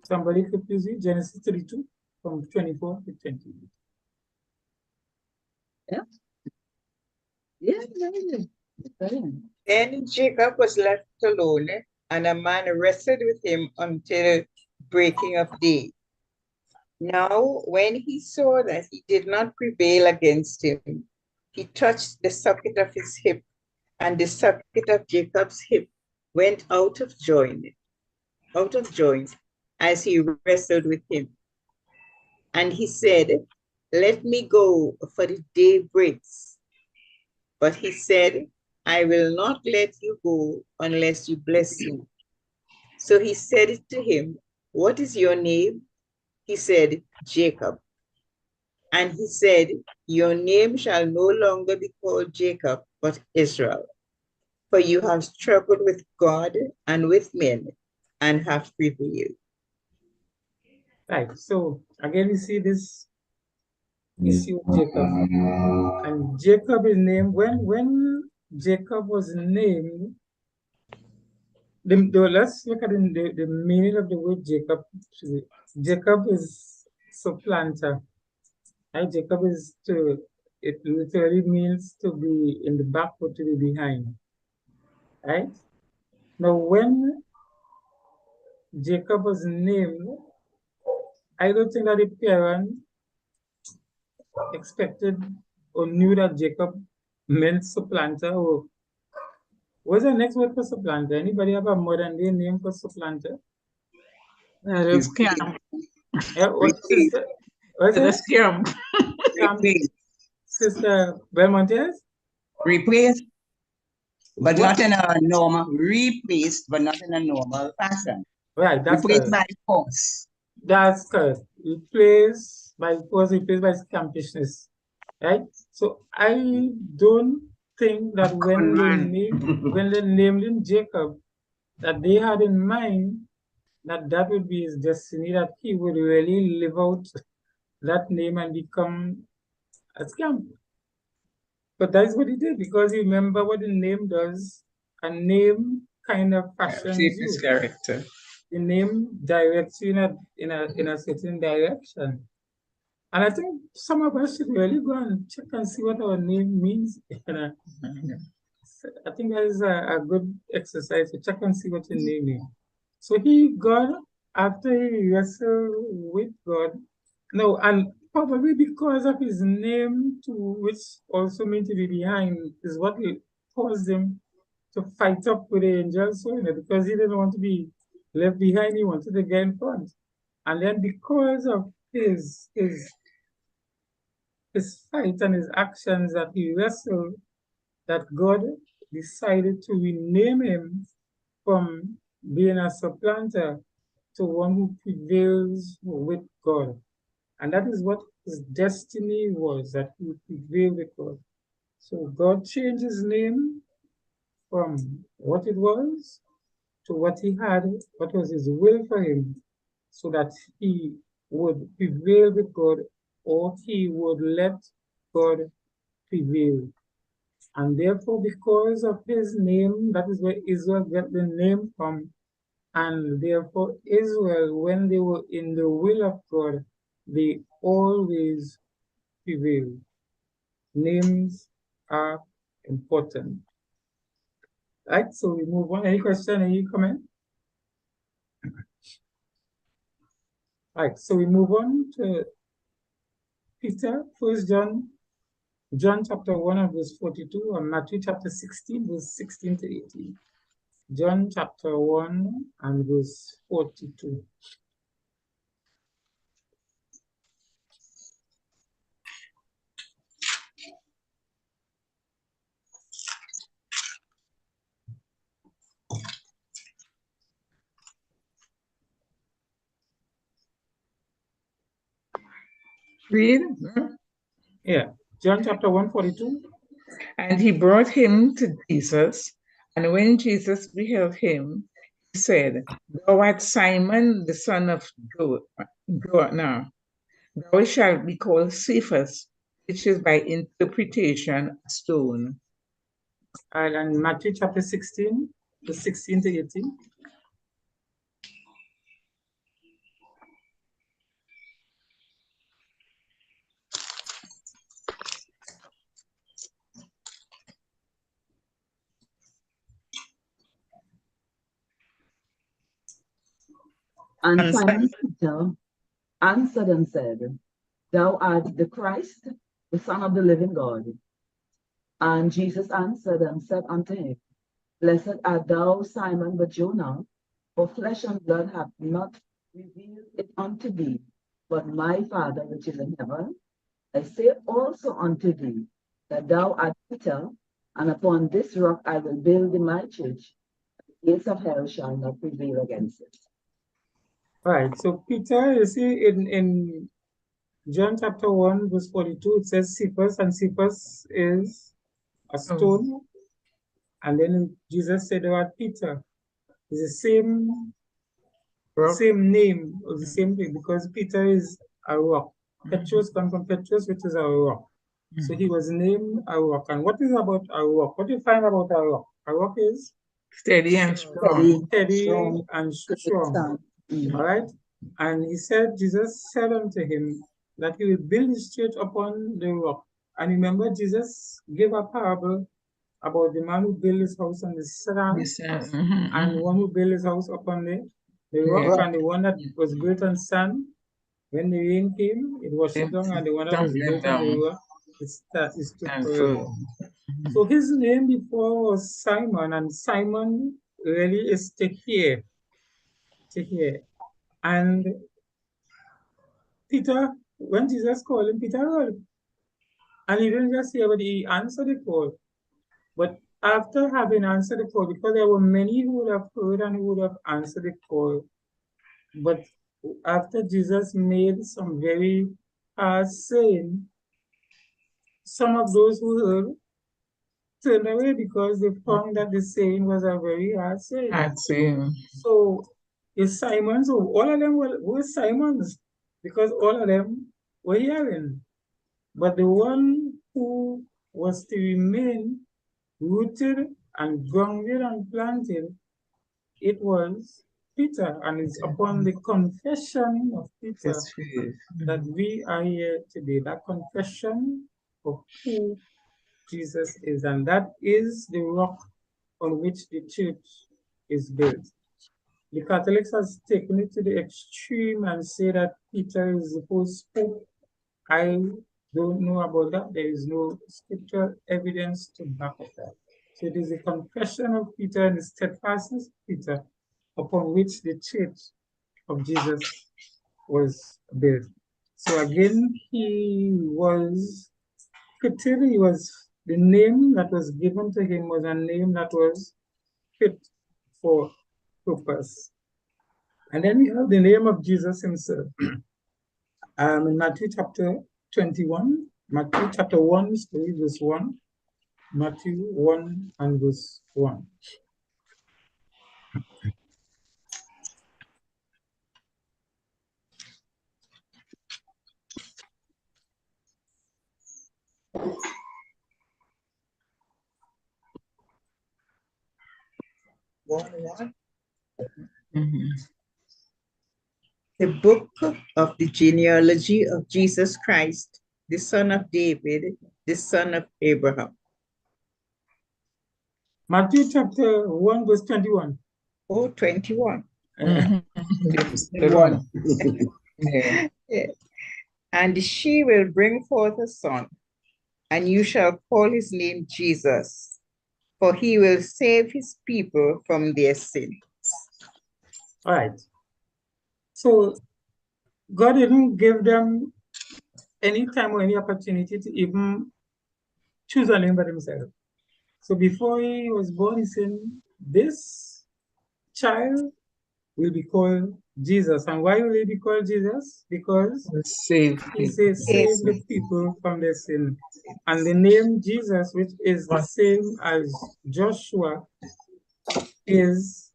Somebody could please read Genesis 32 from 24 to 28. Yeah. Yeah. Then Jacob was left alone, and a man wrestled with him until breaking of day. Now, when he saw that he did not prevail against him, he touched the socket of his hip, and the socket of Jacob's hip went out of joint, as he wrestled with him. And he said, "Let me go, for the day breaks." But he said, "I will not let you go unless you bless me." So he said to him, "What is your name?" He said, "Jacob." And he said, "Your name shall no longer be called Jacob, but Israel. For you have struggled with God and with men and have prevailed." Right. So again, we see this issue of Jacob. And Jacob is named, when Jacob was named, let's look at the meaning of the word Jacob. Jacob is supplanter. Right? Jacob is it literally means to be in the back or to be behind. Right? Now, when Jacob was named, I don't think that the parent expected or knew that Jacob meant supplanter. Or what's the next word for supplanter? Anybody have a modern day name for supplanter? It's scam. Yeah, sister, what's It's a that? scam. Replace. Sister Belmontes? Replaced, but What? not in a normal, replaced, but not in a normal fashion. Right, that's Replaced correct. by force. That's correct. Replaced by scampishness. Right? So I don't think that when they named him Jacob, that they had in mind that would be his destiny, that he would really live out that name and become a scamp. But that's what he did, because you remember what the name does. A name kind of fashions you. Character. The name directs you in a certain direction. And I think some of us should really go and check and see what our name means. I think that is a good exercise to check and see what your name is. So after he wrestled with God, no, and probably because of his name too, which also means to be behind, is what caused him to fight up with the angels, because he didn't want to be left behind, he wanted to get in front. And then because of his fight and his actions that he wrestled, that God decided to rename him from being a supplanter to one who prevails with God. And that is what his destiny was, that he would prevail with God. So God changed his name from what it was to what he had, what was his will for him, so that he would prevail with God, or he would let God prevail. And therefore, because of his name, that is where Israel got the name from. And therefore, Israel, when they were in the will of God, they always prevail. Names are important. Right, so we move on. Any question, any comment? Right, so we move on to Peter, 1 John chapter 1 and verse 42, and Matthew chapter 16, verse 16 to 18. John chapter 1 and verse 42. Read. Yeah, John chapter 1:42. And he brought him to Jesus. And when Jesus beheld him, he said, "Thou art Simon, the son of Jonah. Thou shalt be called Cephas," which is by interpretation a stone. And Matthew chapter 16, verse 16 to 18. And And Simon Peter answered and said, Thou art the Christ, the Son of the living God. And Jesus answered and said unto him, Blessed art thou, Simon Bar-Jonah, for flesh and blood hath not revealed it unto thee, but my Father which is in heaven. I say also unto thee, that thou art Peter, and upon this rock I will build my church. The gates of hell shall not prevail against it. Right. So Peter, you see, in John chapter 1, verse 42, it says Cephas, and Cephas is a stone. And then Jesus said about Peter, it's the same name or the same thing, because Peter is a rock. Petrus comes from Petrus, which is a rock. So he was named a rock. And what is about a rock? What do you find about a rock? A rock is steady and strong. steady strong, and good strong. stand. All right. And he said, Jesus said unto him that he will build his church upon the rock. And remember, Jesus gave a parable about the man who built his house on the sand, and one who built his house upon the rock, Yeah. and the one that was built on sand, when the rain came, it washed it down, and the one that was built on the rock, it stood And forever. So his name before was Simon, and Simon really is to hear. And Peter, when Jesus called him, Peter heard. And he didn't just hear, but he answered the call. But after having answered the call, because there were many who would have heard and who would have answered the call, but after Jesus made some very hard saying, some of those who heard turned away because they found that the saying was a very hard saying. So it's Simon, so all of them were Simons, because all of them were hearing. But the one who was to remain rooted and grounded and planted, it was Peter, and it's upon the confession of Peter that we are here today. That confession of who Jesus is, and that is the rock on which the church is built. The Catholics has taken it to the extreme and say that Peter is the first pope. I don't know about that. There is no scriptural evidence to back up that. So it is the confession of Peter and the steadfastness of Peter upon which the church of Jesus was built. So again, he was fitted, the name that was given to him was a name that was fit for purpose. And then we have the name of Jesus himself. In Matthew chapter 21, Matthew chapter 1, verse 1, Matthew 1 and verse 1. The book of the genealogy of Jesus Christ, the son of David, the son of Abraham. Matthew chapter 1, verse 21. Oh, 21. One. Yeah. And she will bring forth a son, and you shall call his name Jesus, for he will save his people from their sins. All right. So God didn't give them any time or any opportunity to even choose a name by themselves. So before he was born, he said, this child will be called Jesus. And why will he be called Jesus? Because he says, save the people from their sin. And the name Jesus, which is the same as Joshua, is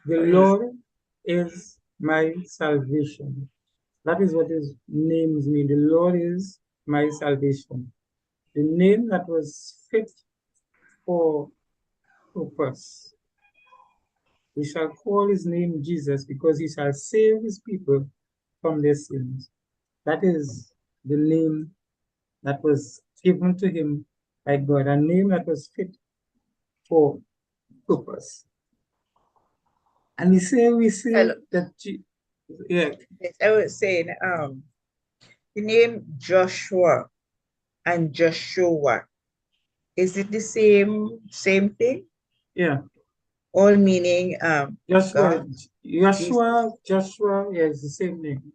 the Lord is my salvation. That is what his names mean. The Lord is my salvation. The name that was fit for purpose. We shall call his name Jesus, because he shall save his people from their sins. That is the name that was given to him by God, a name that was fit for purpose. And we say Hello. that, yeah, Yes, I was saying, the name Joshua and Joshua, is it the same thing? yeah, All meaning Joshua, God? Joshua, yeah, it's the same name.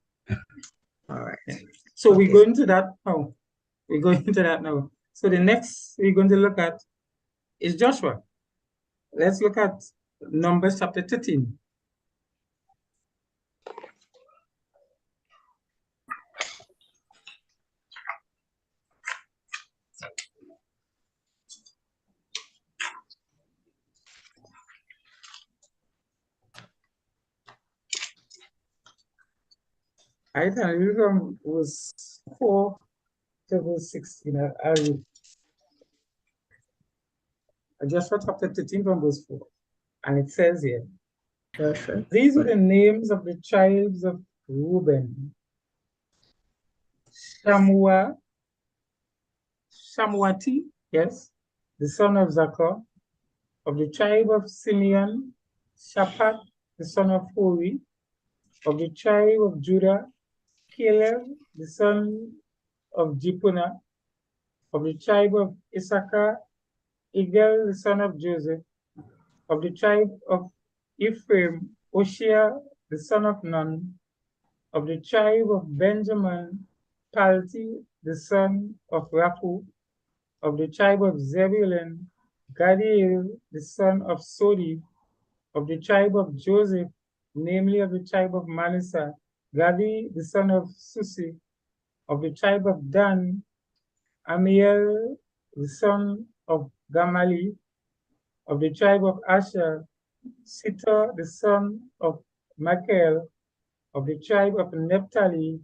All right. Yeah. So we Okay. go into that now. We're going into that now. So the next we're going to look at is Joshua. Let's look at Numbers chapter 13. I can read from verse 4 to verse 16. I'll read. Joshua chapter 13 from verse 4. And it says here, Joshua. these are the names of the tribes of Reuben: Shamua, Shamuati, yes, the son of Zachar; of the tribe of Simeon, Shaphat, the son of Hori; of the tribe of Judah, Caleb, the son of Jephunneh; of the tribe of Issachar, Igel, the son of Joseph; of the tribe of Ephraim, Oshia, the son of Nun; of the tribe of Benjamin, Palti, the son of Raphu; of the tribe of Zebulun, Gadiel, the son of Sodi; of the tribe of Joseph, namely of the tribe of Manasseh, Gadi, the son of Susi; of the tribe of Dan, Amiel, the son of Gamali; of the tribe of Asher, Sita, the son of Machel; of the tribe of Naphtali,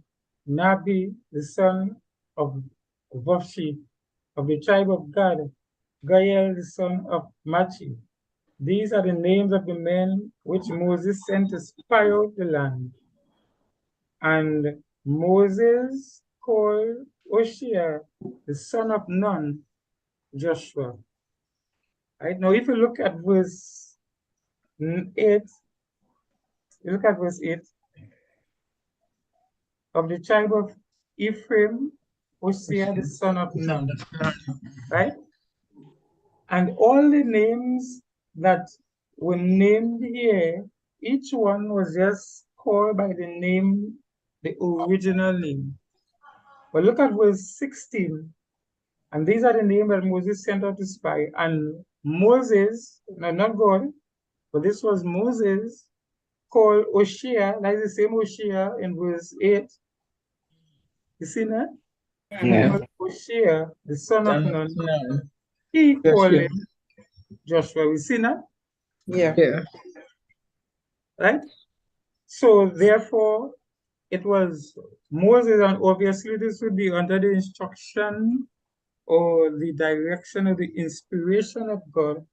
Nabi, the son of Vopshi; of the tribe of Gad, Gael, the son of Machi. These are the names of the men which Moses sent to spy out the land. And Moses called Oshia, the son of Nun, Joshua. Right now, if you look at verse 8, you look at verse 8, of the tribe of Ephraim, Oshia, the son of Nun, right? And all the names that were named here, each one was just called by the name, the original name. But look at verse 16. And these are the names that Moses sent out to spy. And Moses, no, not God, but this was Moses, called Oshia, like the same Oshia in verse 8. You see that? Yeah. Called Oshia, the son of Son of Nun. Nun. He called Joshua. him Joshua. We see that? Yeah. Yeah. Right? So therefore, it was Moses, and obviously this would be under the instruction or the direction or the inspiration of God,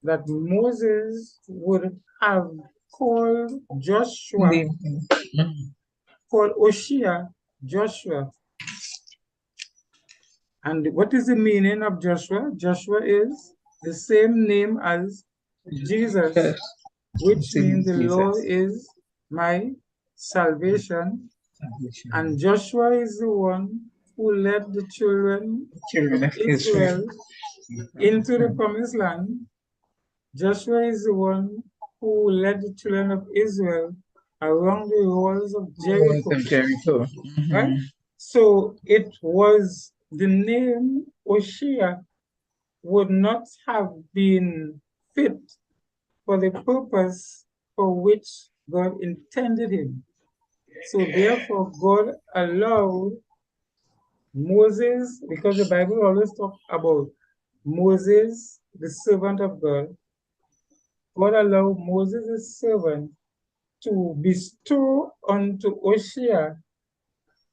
that Moses would have called Joshua, Name him. Mhm. called Oshia, Joshua. And what is the meaning of Joshua? Joshua is the same name as Jesus, Yes. which means the Lord Jesus. is my salvation. And Joshua is the one who led the children Children of of Israel. Israel into the promised land. Joshua is the one who led the children of Israel around the walls of Walls Jericho, of Jericho. right? Mhm. So it was the name Oshia would not have been fit for the purpose for which God intended him. So therefore, God allowed Moses, because the Bible always talks about Moses, the servant of God. God allowed Moses, his servant, to bestow unto Oshia,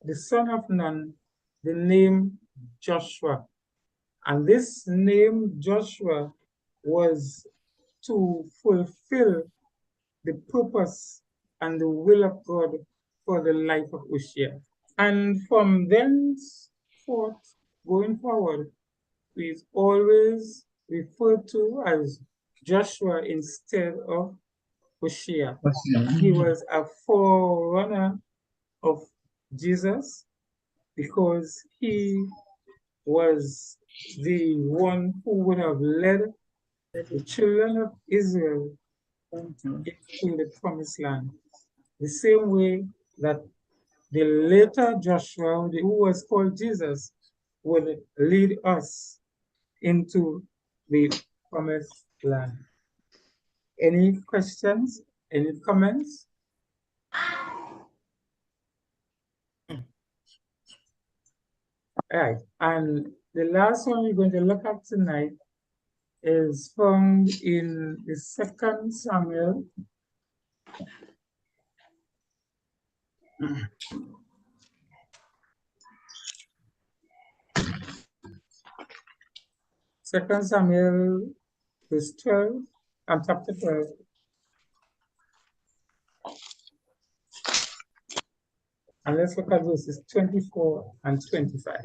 the son of Nun, the name Joshua. And this name Joshua was to fulfill the purpose and the will of God for the life of Oshia. And from thenceforth, going forward, he is always referred to as Joshua instead of Hoshea. He was a forerunner of Jesus because he was the one who would have led the children of Israel into the promised land. The same way that the later Joshua, who was called Jesus, would lead us into the promised land. Any questions? Any comments? All right, and the last one we're going to look at tonight is found in the 2 Samuel. Second Samuel verse 12 and chapter 12. And let's look at verses 24 and 25.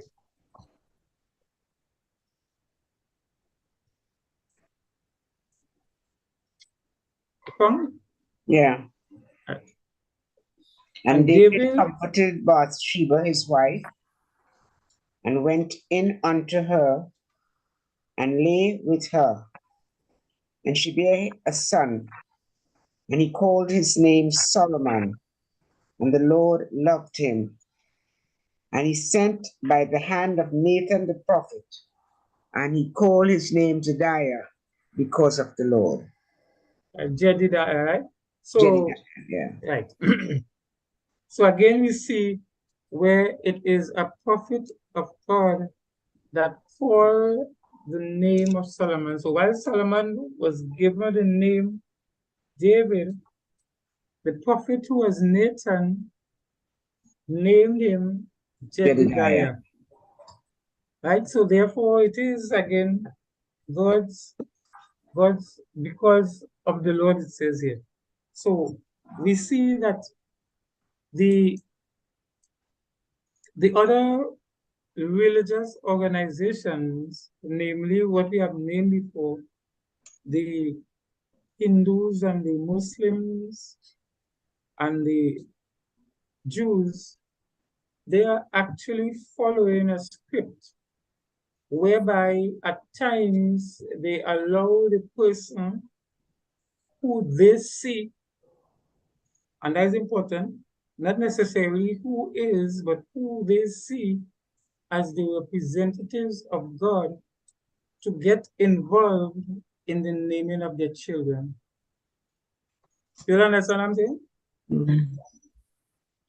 Come? Yeah. Right. And And David David comforted Bathsheba, his wife, and went in unto her and lay with her. And she bare a son, and he called his name Solomon. And the Lord loved him. And he sent by the hand of Nathan the prophet, and he called his name Jedidiah because of the Lord. Jedidiah, right? So, Jedidiah, yeah. right. So again, we see where it is a prophet of God that called the name of Solomon. So while Solomon was given the name David, the prophet who was Nathan named him Jedidiah. Right? So therefore it is again God's because of the Lord, it says here. So we see that the other religious organizations, namely what we have named before, the Hindus and the Muslims and the Jews, they are actually following a script whereby at times they allow the person who they see, and that is important, not necessarily who is, but who they see as the representatives of God to get involved in the naming of their children. You understand what I'm saying? Mm-hmm.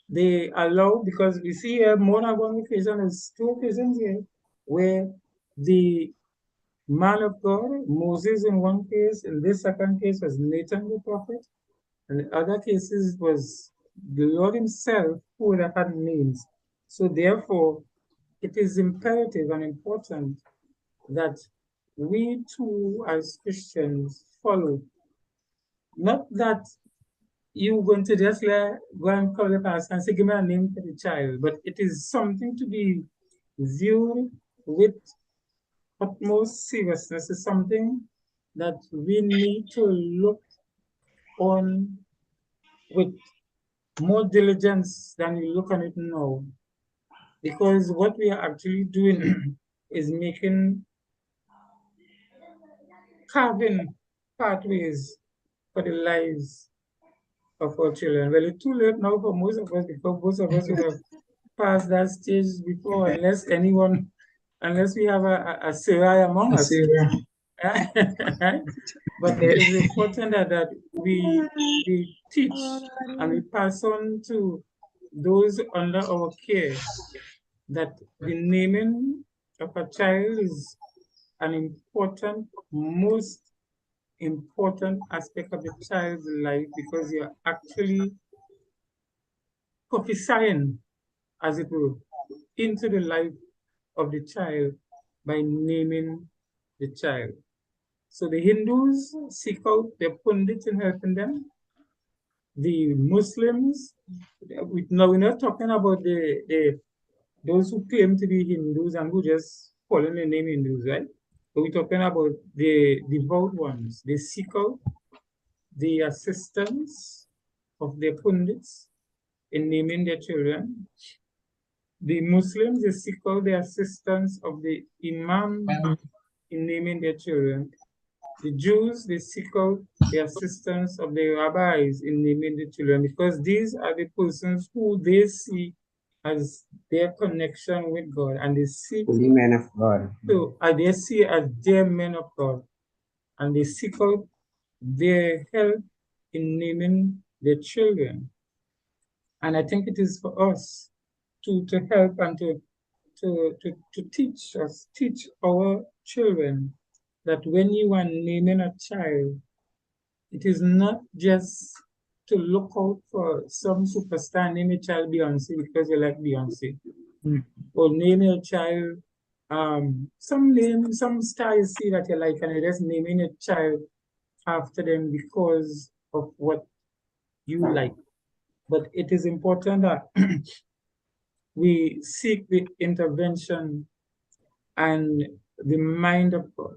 They allow, because we see here more than one occasion, there's two occasions here, where the man of God, Moses in one case, in this second case was Nathan the prophet, and in other cases was the Lord himself who would have had names. So therefore, it is imperative and important that we too as Christians follow. Not that you're going to just go and call the pastor and say, give me a name for the child, but it is something to be viewed with utmost seriousness. It's something that we need to look on with more diligence than we look on it now. Because what we are actually doing is carving pathways for the lives of our children. Well, it's too late now for most of us because most of us would have passed that stage before, unless we have a Sarah among us. But it is important that we teach and we pass on to those under our care that the naming of a child is an important, most important aspect of the child's life, because you're actually prophesying, as it were, into the life of the child by naming the child. So the Hindus seek out their pundits in helping them. The Muslims, now we're not talking about those who claim to be Hindus and who just call in the name Hindus, right? But we're talking about the devout ones. They seek out the assistance of their pundits in naming their children. The Muslims, they seek out the assistance of the imam in naming their children. The Jews, they seek out the assistance of the rabbis in naming the children because these are the persons who they see as their connection with God and they seek Holy men of God. to, they see as their men of God and they seek out their help in naming their children. And I think it is for us to help and to teach us, teach our children that when you are naming a child, it is not just to look out for some superstar, name a child Beyonce because you like Beyonce. Or name your child some star you see that you like and you're just naming a child after them because of what you like. But it is important that we seek the intervention and the mind of God.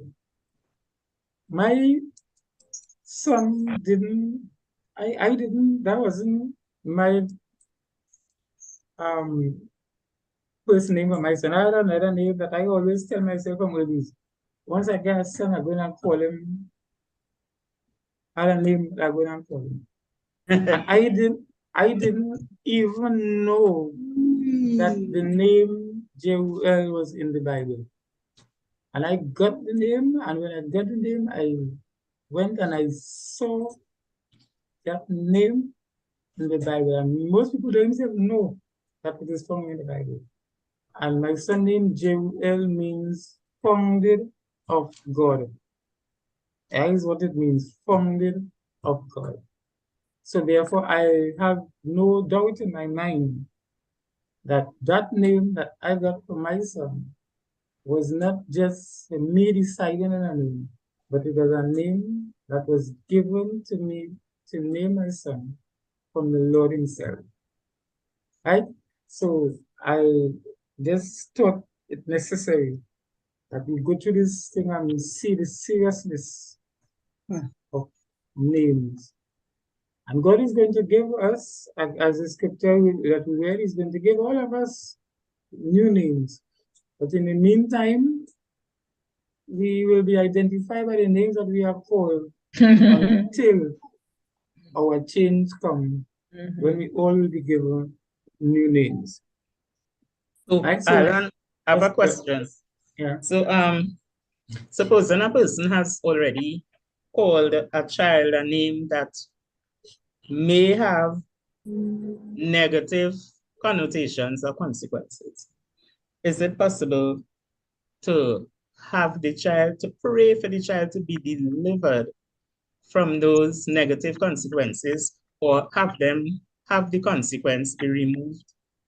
My son didn't, I didn't, that wasn't my first name of my son. I had another name that I always tell myself from babies. Once I get a son, I'm going to call him, other name I'm going to call him. And I didn't even know that the name Jeuel was in the Bible. And I got the name, and when I got the name, I went and I saw that name in the Bible. And most people don't even know that it is found in the Bible. And my son name Jeuel means founded of God. That is what it means, founded of God. So therefore, I have no doubt in my mind that that name that I got for my son was not just me deciding on a name, but it was a name that was given to me to name my son from the Lord himself. Right? So I just thought it necessary that we go through this thing and see the seriousness of names. And God is going to give us, as the scripture that we read, is going to give all of us new names. But in the meantime, we will be identified by the names that we are called until our change comes, when we all will be given new names. So, Right? So, Alan, I have a yes, question. yeah. So, supposing a person has already called a child a name that may have negative connotations or consequences, is it possible to have the child, to pray for the child to be delivered from those negative consequences, or have the consequence be removed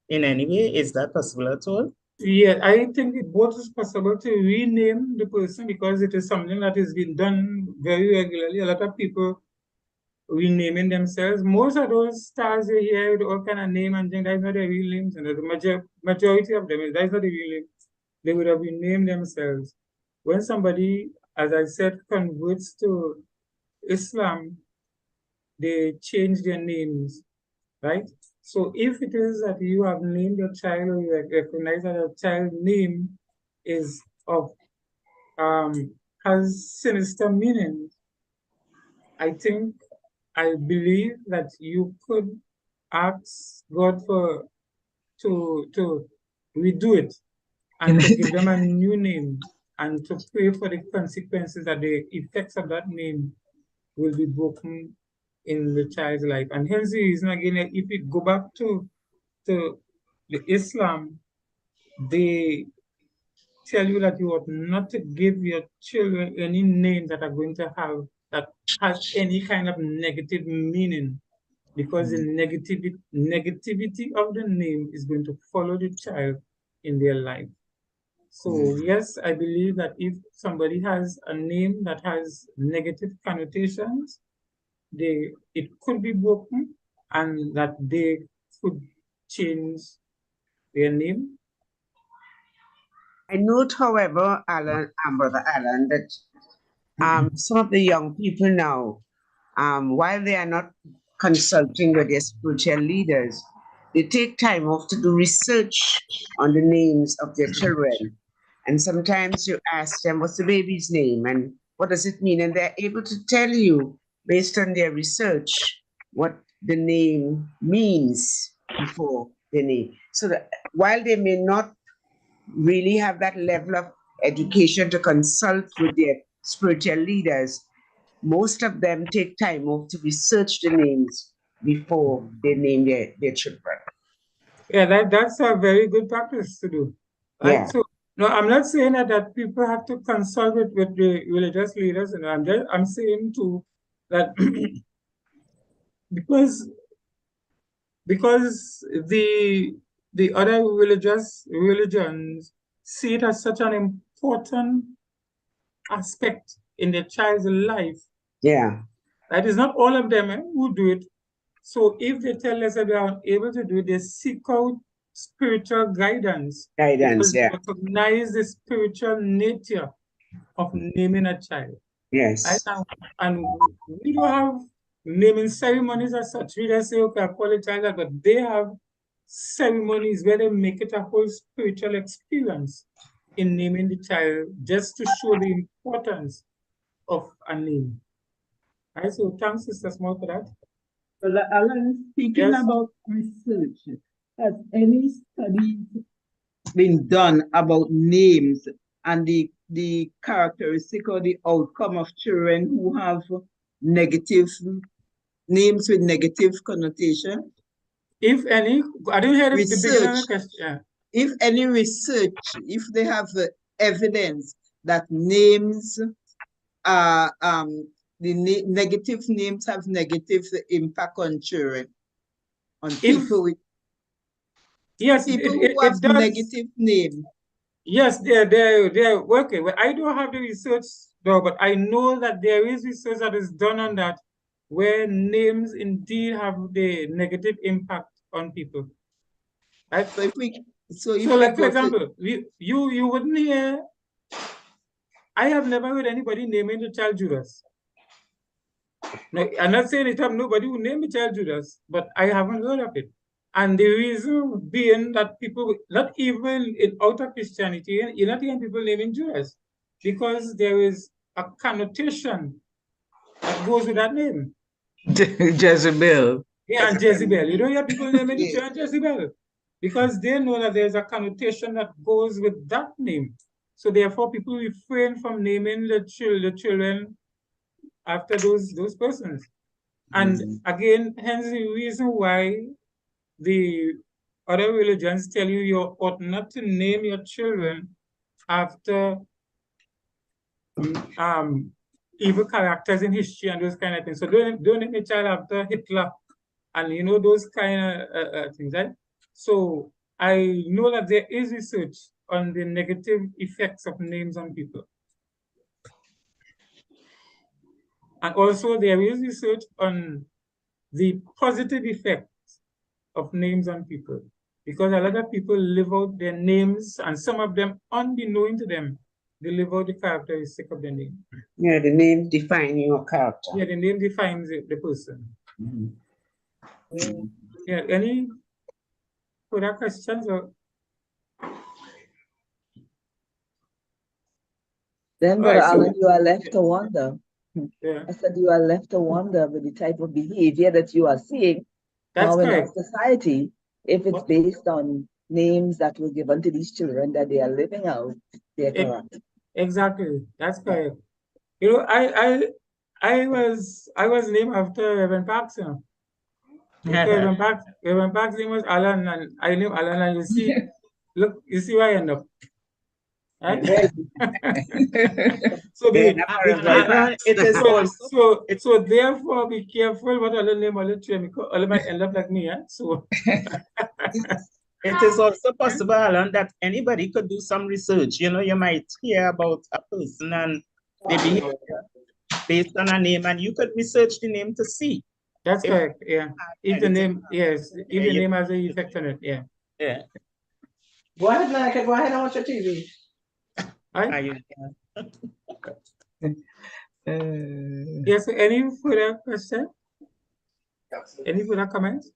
in any way? Is that possible at all? Yeah, I think it both is possible to rename the person because it is something that is being done very regularly. A lot of people renaming themselves. Most of those stars you hear with all kind of name and things, that's not their real names. And the majority of them, that's not the real name. They would have renamed themselves. When somebody, as I said, converts to Islam, they change their names, right? So if it is that you have named your child or you recognize that your child's name is of has sinister meaning, I think I believe that you could ask God to redo it and to give them a new name and to pray for the consequences that the effects of that name will be broken in the child's life. And hence the reason again, if we go back to the Islam, they tell you that you ought not to give your children any names that are going to have that has any kind of negative meaning, because the negativity of the name is going to follow the child in their life. So yes, I believe that if somebody has a name that has negative connotations, it could be broken and that they could change their name. I note, however, Alan and Brother Alan, that some of the young people now while they are not consulting with their spiritual leaders, they take time off to do research on the names of their children. And sometimes you ask them, what's the baby's name and what does it mean? And they're able to tell you, based on their research, what the name means before the name. So that while they may not really have that level of education to consult with their spiritual leaders, most of them take time off to research the names before they name their children. Yeah, that's a very good practice to do. Right? Yeah. So no, I'm not saying that people have to consult with the religious leaders, and I'm saying too that because the other religions see it as such an important aspect in their child's life. Yeah. That is not all of them who do it. So if they tell us that they are able to do it, they seek out spiritual guidance. Guidance, Because they yeah. recognize the spiritual nature of naming a child. Right? Yes. And we don't have naming ceremonies as such. We just say, okay, I call it child, but they have ceremonies where they make it a whole spiritual experience in naming the child, just to show the importance of a name. Right? So thanks, Sister Small, for that. Well, Alan, speaking Yes. about research, has any studies been done about names and the characteristic or the outcome of children who have negative names with negative connotation? If any, I didn't hear the beginning of the Research. question. If any research, if they have evidence that names are the negative names have negative impact on children, on people with Yes, people who have it does. negative name. Yes, they're working. Well, I don't have the research though, but I know that there is research that is done on that, where names indeed have the negative impact on people. Right? So if we like for example, you wouldn't hear. I have never heard anybody naming the child Judas. No, I'm not saying it have nobody who named the child Judas, but I haven't heard of it. And the reason being that people, not even out of Christianity, you're not hearing people naming Judas, because there is a connotation that goes with that name. Jezebel. Yeah, and Jezebel. You don't hear people naming the child Jezebel, because they know that there's a connotation that goes with that name. So therefore, people refrain from naming the children after those persons. And again, hence the reason why the other religions tell you you ought not to name your children after evil characters in history and those kind of things. So don't name a child after Hitler and those kind of things, right? So I know that there is research on the negative effects of names on people. And also there is research on the positive effects of names on people, because a lot of people live out their names, and some of them, unbeknown to them, they live out the characteristic of the name. Yeah, the name defines your character. Yeah, the name defines the person. Mm-hmm. Yeah, any further questions? Then, Brother Alan, you are left to wonder. Yeah. I said you are left to wonder with the type of behavior that you are seeing now in our society, if it's based on names that were given to these children that they are living out their character. Exactly, that's correct. I was named after Reverend Parks. Reverend Parks' name was Alan, and I named Alan, and you see where I end up. Right? So therefore be careful what other name other children, because all might end up like me. So it is also possible, Alan, that anybody could do some research. You might hear about a person and their behavior based on a name, and you could research the name to see. That's correct. Yeah. If the name, yes, if the name has an effect on it, yeah. Yeah. Go ahead, Monica. Go ahead and watch your TV. Yes, any further question? Any further comments?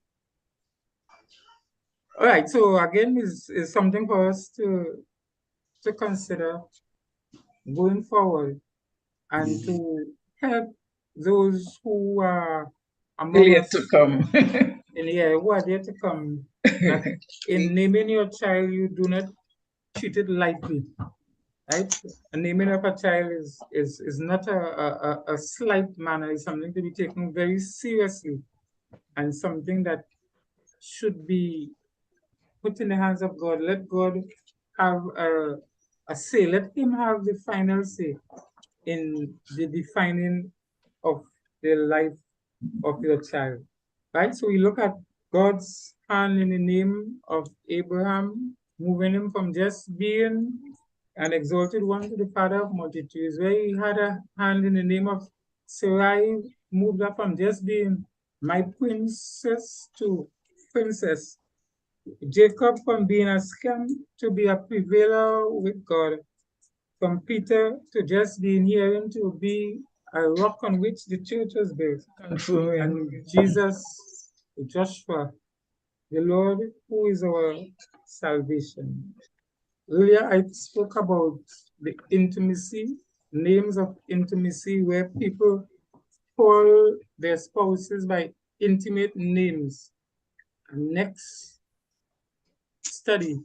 All right, so again, is something for us to consider going forward and to help those who are among Still yet us to come. in here who are there to come, that in naming your child, you do not treat it lightly, right? A naming of a child is not a slight manner, it's something to be taken very seriously and something that should be put in the hands of God. Let God have a say. Let Him have the final say in the defining of the life of your child. Right? So we look at God's hand in the name of Abraham, moving him from just being an exalted one to the father of multitudes, where he had a hand in the name of Sarai, moved up from just being my princess to princess. Jacob from being a scam to be a prevailer with God. From Peter to just being hearing to be a rock on which the church was built. Confirming. And Jesus, Joshua, the Lord who is our salvation. Earlier I spoke about the intimacy, names of intimacy, where people call their spouses by intimate names. And next study,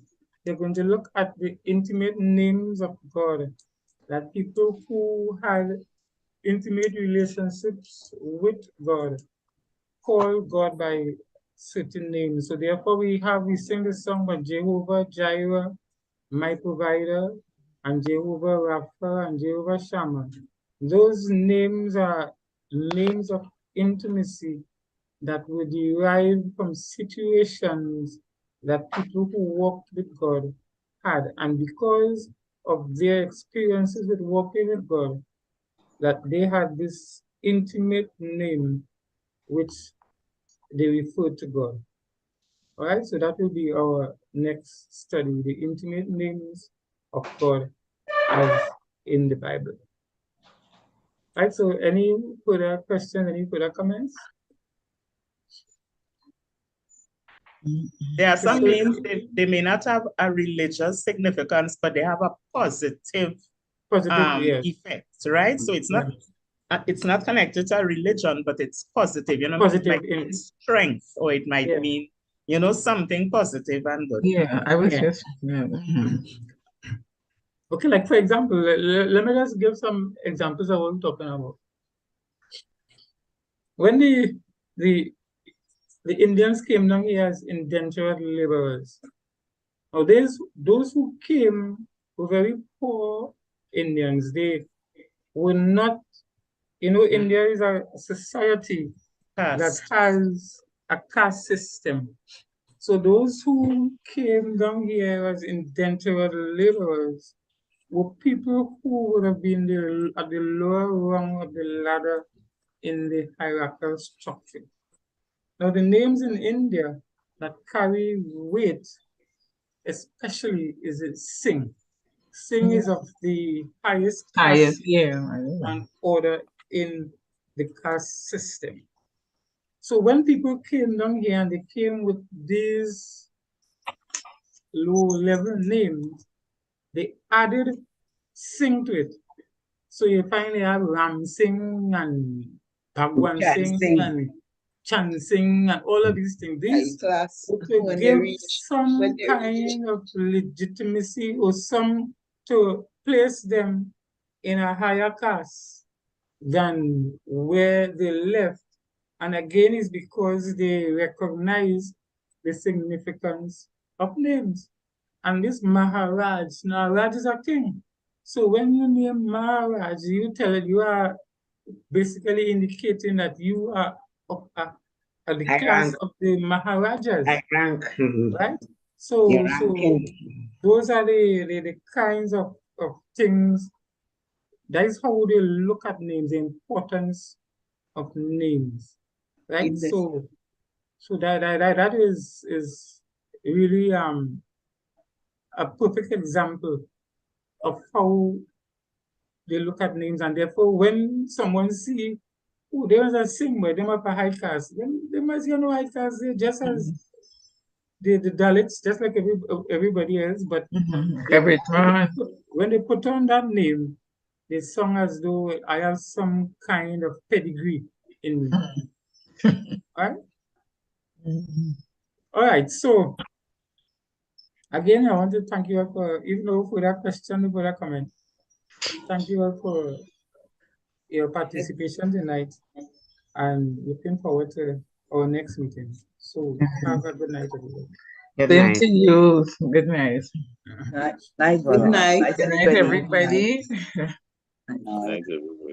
they're going to look at the intimate names of God, that people who had intimate relationships with God call God by certain names. So therefore we sing the song by Jehovah Jireh, my provider, and Jehovah Rapha and Jehovah Shammah. Those names are names of intimacy that were derived from situations that people who walked with God had. And because of their experiences with walking with God, that they had this intimate name which they refer to God. All right, so that will be our next study, the intimate names of God as in the Bible. All right, so any further questions, any further comments? There are some Sister- names, they may not have a religious significance, but they have a positive yes. effect, right? So it's not connected to a religion, but it's positive. You know, it might mean strength, or it might mean, you know, something positive and good. Yeah, I was Yeah. just. Okay, like for example, let me just give some examples of what we're talking about. When the Indians came down here as indentured laborers, now those who came were very poor Indians. They were not, you know, India is a society that has a caste system. So those who came down here as indentured laborers were people who would have been at the lower rung of the ladder in the hierarchical structure. Now, the names in India that carry weight, especially, is Singh. Singh is of the highest caste and order in the caste system. So when people came down here and they came with these low-level names, they added Singh to it. So you finally have Ram Singh and Bhagwan Singh and Chan Singh and all of these things. These to give some kind of legitimacy or some to place them in a higher caste than where they left. And again, it's because they recognize the significance of names. And this Maharaj, now Raj is a king. So when you name Maharaj, you tell it, you are basically indicating that you are of the class of the Maharajas. Right? So those are the kinds of things. That is how they look at names, the importance of names. Right? So that is really a perfect example of how they look at names, and therefore when someone see, oh, there was a sing, but they have a high caste, then they must high caste, they just as the Dalits, just like everybody else, but Every man. when they put on that name, they sung as though I have some kind of pedigree in me. All right? All right, so again, I want to thank you all for, even though for that question, for that comment, thank you all for your participation tonight, and looking forward to our next meeting. So have a good night, everybody. Good Same night. to you. Good night. Night, brother. night. Night, Good night, everybody. everybody. Thanks, everybody.